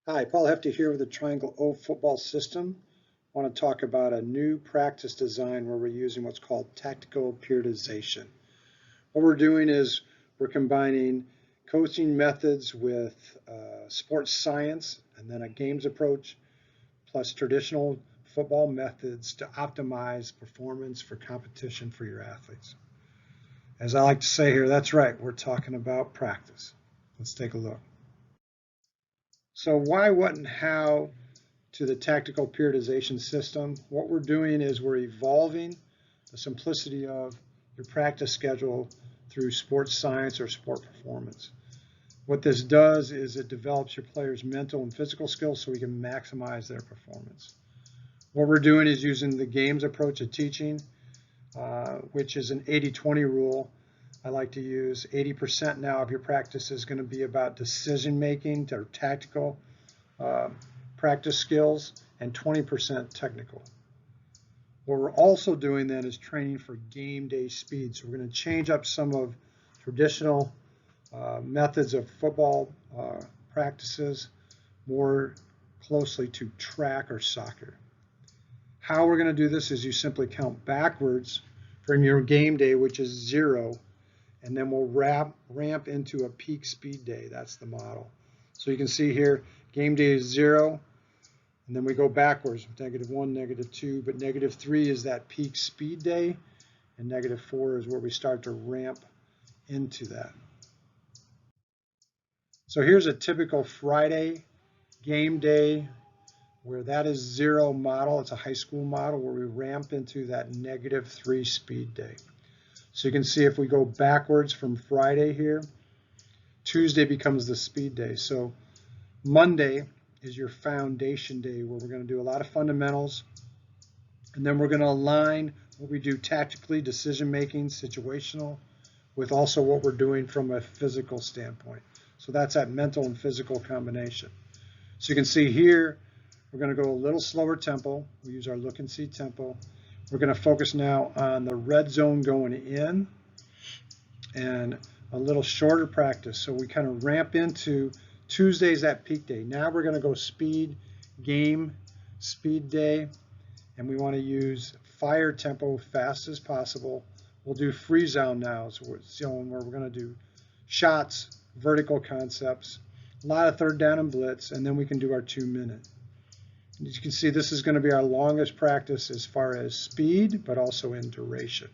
Hi, Paul Hefty here with the Triangle O football system. I want to talk about a new practice design where we're using what's called tactical periodization. What we're doing is we're combining coaching methods with sports science and then a games approach plus traditional football methods to optimize performance for competition for your athletes. As I like to say here, that's right, we're talking about practice. Let's take a look. So why, what, and how to the tactical periodization system? What we're doing is we're evolving the simplicity of your practice schedule through sports science or sport performance. What this does is it develops your players' mental and physical skills so we can maximize their performance. What we're doing is using the games approach of teaching, which is an 80-20 rule. I like to use 80% now of your practice is going to be about decision making or tactical practice skills and 20% technical. What we're also doing then is training for game day speed. So we're going to change up some of traditional methods of football practices more closely to track or soccer. How we're going to do this is you simply count backwards from your game day, which is 0, and then we'll ramp into a peak speed day. That's the model. So you can see here, game day is 0, and then we go backwards, -1, -2, but -3 is that peak speed day, and -4 is where we start to ramp into that. So here's a typical Friday game day where that is 0 model. It's a high school model where we ramp into that -3 speed day. So you can see if we go backwards from Friday here, Tuesday becomes the speed day. So Monday is your foundation day where we're going to do a lot of fundamentals, and then we're going to align what we do tactically, decision making, situational, with also what we're doing from a physical standpoint. So that's that mental and physical combination. So you can see here, we're going to go a little slower tempo. We use our look and see tempo. We're going to focus now on the red zone going in and a little shorter practice. So we kind of ramp into Tuesday's that peak day. Now we're going to go speed game, speed day, and we want to use fire tempo fast as possible. We'll do free zone now, so it's zone where we're going to do shots, vertical concepts, a lot of third down and blitz, and then we can do our 2-minute. As you can see, this is going to be our longest practice as far as speed, but also in duration.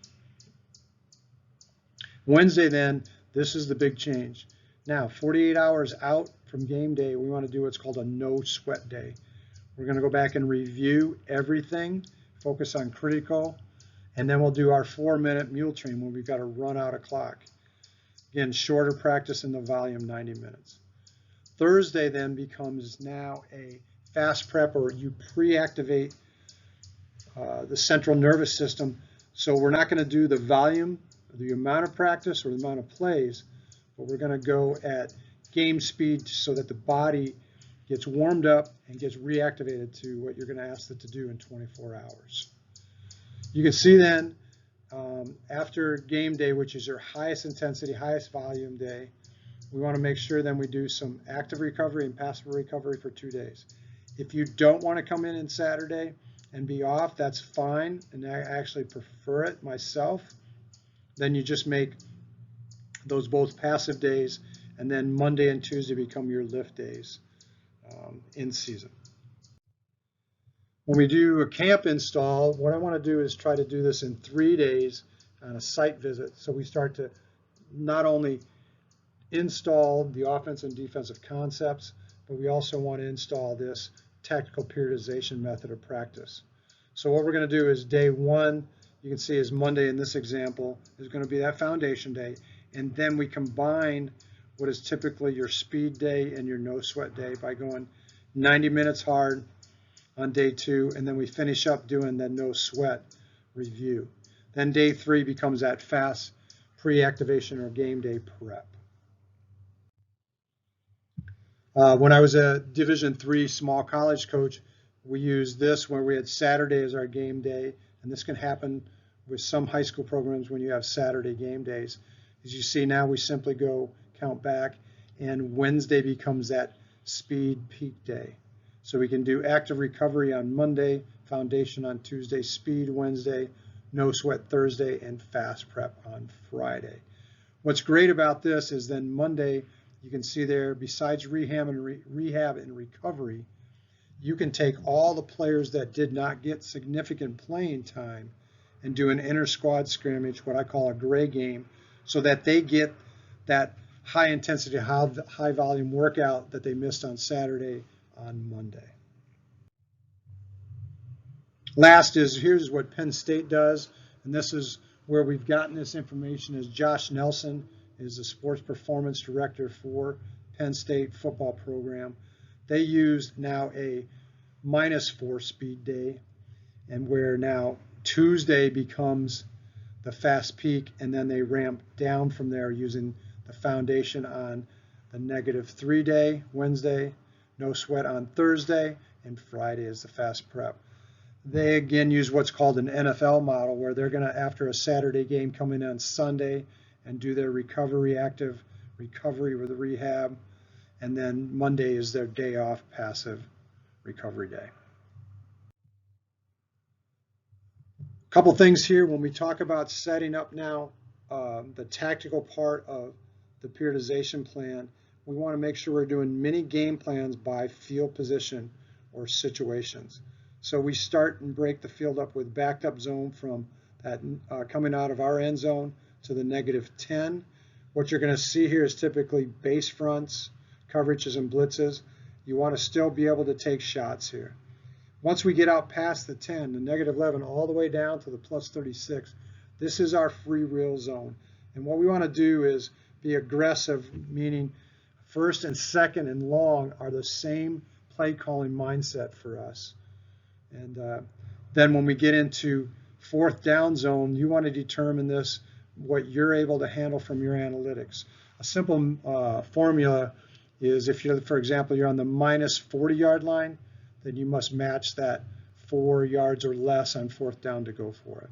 Wednesday then, this is the big change. Now, 48 hours out from game day, we want to do what's called a no sweat day. We're going to go back and review everything, focus on critical, and then we'll do our 4-minute mule train where we've got to run out a clock. Again, shorter practice in the volume, 90 minutes. Thursday then becomes now a fast prep, or you pre-activate the central nervous system. So we're not going to do the volume, the amount of practice or the amount of plays, but we're going to go at game speed so that the body gets warmed up and gets reactivated to what you're going to ask it to do in 24 hours. You can see then after game day, which is your highest intensity, highest volume day, we want to make sure then we do some active recovery and passive recovery for 2 days. If you don't want to come in Saturday and be off, that's fine, and I actually prefer it myself. Then you just make those both passive days, and then Monday and Tuesday become your lift days in season. When we do a camp install, what I want to do is try to do this in 3 days on a site visit. So we start to not only install the offensive and defensive concepts, but we also want to install this tactical periodization method of practice. So what we're going to do is day 1, you can see is Monday in this example, is going to be that foundation day. And then we combine what is typically your speed day and your no sweat day by going 90 minutes hard on day 2, and then we finish up doing the no sweat review. Then day 3 becomes that fast pre-activation or game day prep. When I was a Division III small college coach, we used this where we had Saturday as our game day, and this can happen with some high school programs when you have Saturday game days. As you see now, we simply go count back, and Wednesday becomes that speed peak day. So we can do active recovery on Monday, foundation on Tuesday, speed Wednesday, no sweat Thursday, and fast prep on Friday. What's great about this is then Monday, you can see there, besides rehab and recovery, you can take all the players that did not get significant playing time and do an inter-squad scrimmage, what I call a gray game, so that they get that high intensity, high volume workout that they missed on Saturday on Monday. Last is, here's what Penn State does, and this is where we've gotten this information, is Josh Nelson is the sports performance director for Penn State football program. They use now a -4 speed day, and where now Tuesday becomes the fast peak, and then they ramp down from there using the foundation on the -3 day, Wednesday, no sweat on Thursday, and Friday is the fast prep. They again use what's called an NFL model, where they're going to, after a Saturday game, come in on Sunday and do their active recovery with the rehab, and then Monday is their day off, passive recovery day. A couple things here when we talk about setting up now the tactical part of the periodization plan. We want to make sure we're doing mini game plans by field position or situations. So we start and break the field up with backed up zone from that coming out of our end zone to the -10. What you're going to see here is typically base fronts, coverages, and blitzes. You want to still be able to take shots here. Once we get out past the 10, the -11, all the way down to the +36, this is our free reel zone. And what we want to do is be aggressive, meaning first and second and long are the same play calling mindset for us. And then when we get into fourth down zone, you want to determine this, what you're able to handle from your analytics. A simple formula is, if you're, for example, you're on the -40-yard line, then you must match that 4 yards or less on fourth down to go for it.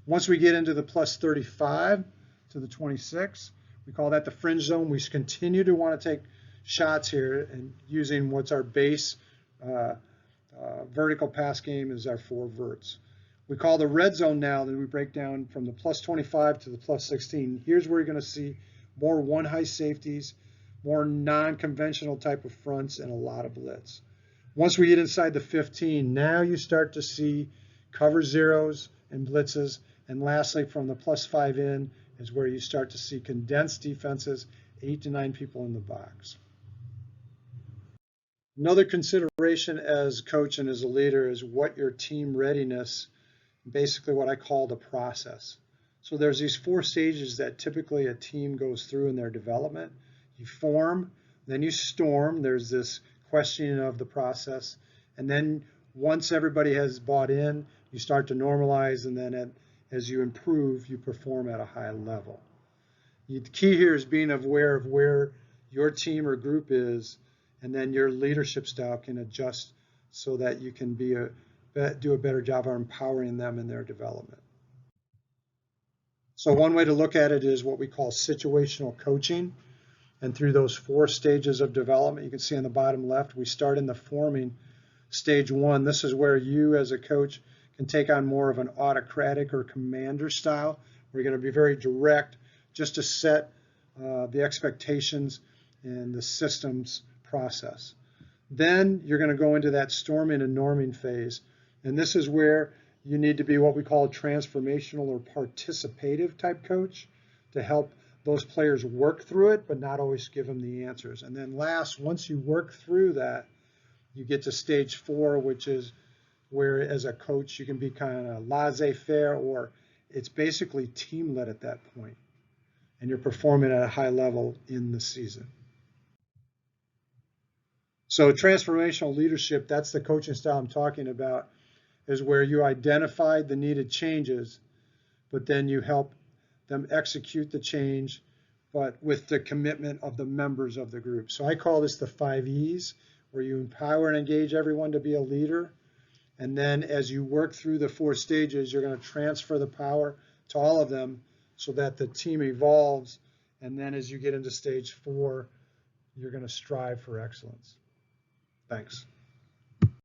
Once we get into the +35 to the 26, we call that the fringe zone. We continue to want to take shots here, and using what's our base vertical pass game is our 4 verts. We call the red zone now, that we break down from the +25 to the +16. Here's where you're going to see more one high safeties, more non-conventional type of fronts, and a lot of blitz. Once we get inside the 15, now you start to see cover zeros and blitzes. And lastly, from the +5 in is where you start to see condensed defenses, 8 to 9 people in the box. Another consideration as a coach and as a leader is what your team readiness, basically what I call the process. So there's these 4 stages that typically a team goes through in their development. You form, then you storm. There's this questioning of the process. And then once everybody has bought in, you start to normalize, and then as you improve, you perform at a high level. The key here is being aware of where your team or group is, and then your leadership style can adjust so that you can do a better job of empowering them in their development. So one way to look at it is what we call situational coaching. And through those 4 stages of development, you can see on the bottom left, we start in the forming stage 1. This is where you as a coach can take on more of an autocratic or commander style. We're going to be very direct just to set the expectations and the systems process. Then you're going to go into that storming and norming phase. And this is where you need to be what we call a transformational or participative type coach to help those players work through it, but not always give them the answers. And then last, once you work through that, you get to stage 4, which is where as a coach you can be kind of laissez-faire, or it's basically team-led at that point, and you're performing at a high level in the season. So transformational leadership, that's the coaching style I'm talking about, is where you identify the needed changes, but then you help them execute the change, but with the commitment of the members of the group. So I call this the 5 E's, where you empower and engage everyone to be a leader. And then as you work through the 4 stages, you're going to transfer the power to all of them so that the team evolves. And then as you get into stage 4, you're going to strive for excellence. Thanks.